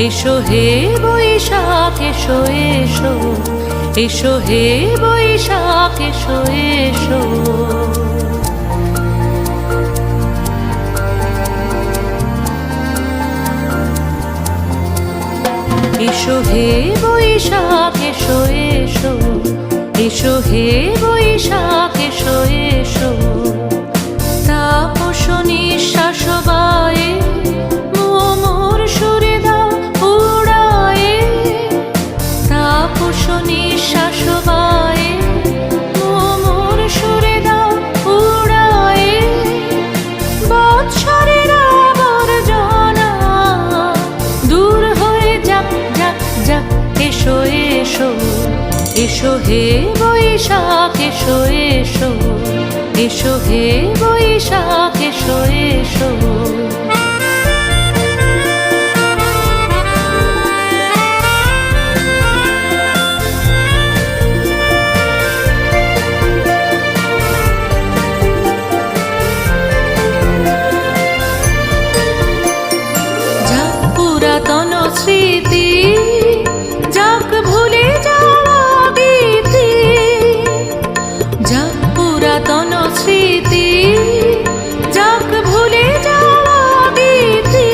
এসো হে বৈশাখ এসো এসো, এসো হে বৈশাখ এসো এসো। এসো হে বৈশাখ এসো এসো, এসো হে বৈশাখ এসো এসো। তাপস নিঃশ্বাস বায়ে মোর সুরে দাও উড়ায়ে, তাপস নিঃশ্বাস বায়ে মোর সুরে দাও উড়ায়ে। বৎসরের আবর্জনা দূর হয়ে যাক যাক যাক। এসো এসো, এসো হে বৈশাখ এসো এসো, এসো হে বৈশাখ এসো এসো। যাক পুরাতন স্মৃতি, যাক ভুলে যাওয়া গীতি, যাক পুরাতন স্মৃতি, যাক ভুলে যাওয়া গীতি।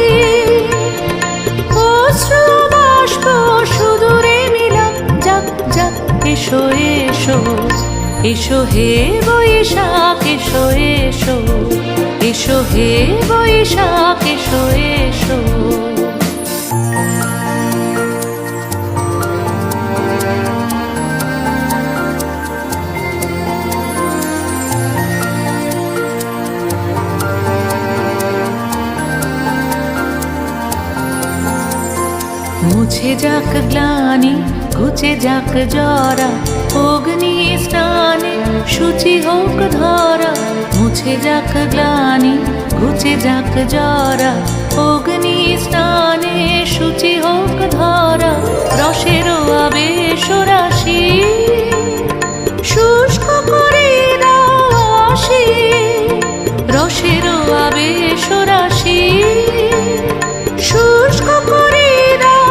অশ্রু বাষ্প সুদূরে মিলাক যাক যাক। এসো এসো, এসো হে বৈশাখ এসো এসো, এসো হে বৈশাখ এসো এসো। মুছে যাক গ্লানি, ঘুচে যাক জরা, অগ্নি স্নানে শুচি হোক ধরা। মুছে যাক গ্লানি, ঘুচে যাক জরা, অগ্নি স্নানে শুচি হোক ধরা। রসের আবেশ রাশি শুষ্ক করে দাও আসি, রসের আবেশ রাশি শুষ্ক করে দাও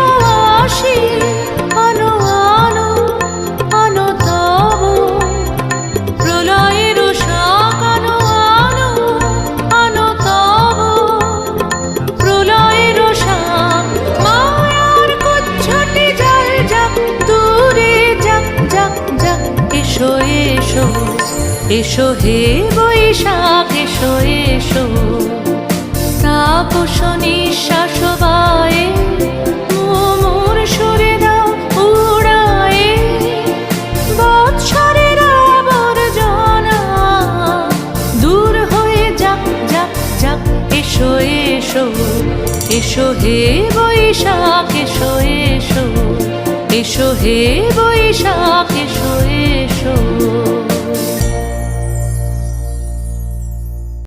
আসি। আনো আনো আনো তব প্রলয়ের শাক, আনো আনো আনো তব প্রলয়ের শাক। মায়ার কুচ্ছটি জল যাক দূরে যাক যাক যাক। এসো এসো, এসো হে বৈশাখ এসো এসো। তাপস নিঃশ্বাস বায়ে মোর সুরে দাও উড়ায়ে। বৎসরের আবর্জনা দূর হয়ে যাক যাক যাক। এসো এসো, এসো হে বৈশাখ এসো এসো, এসো হে বৈশাখ এসো এসো।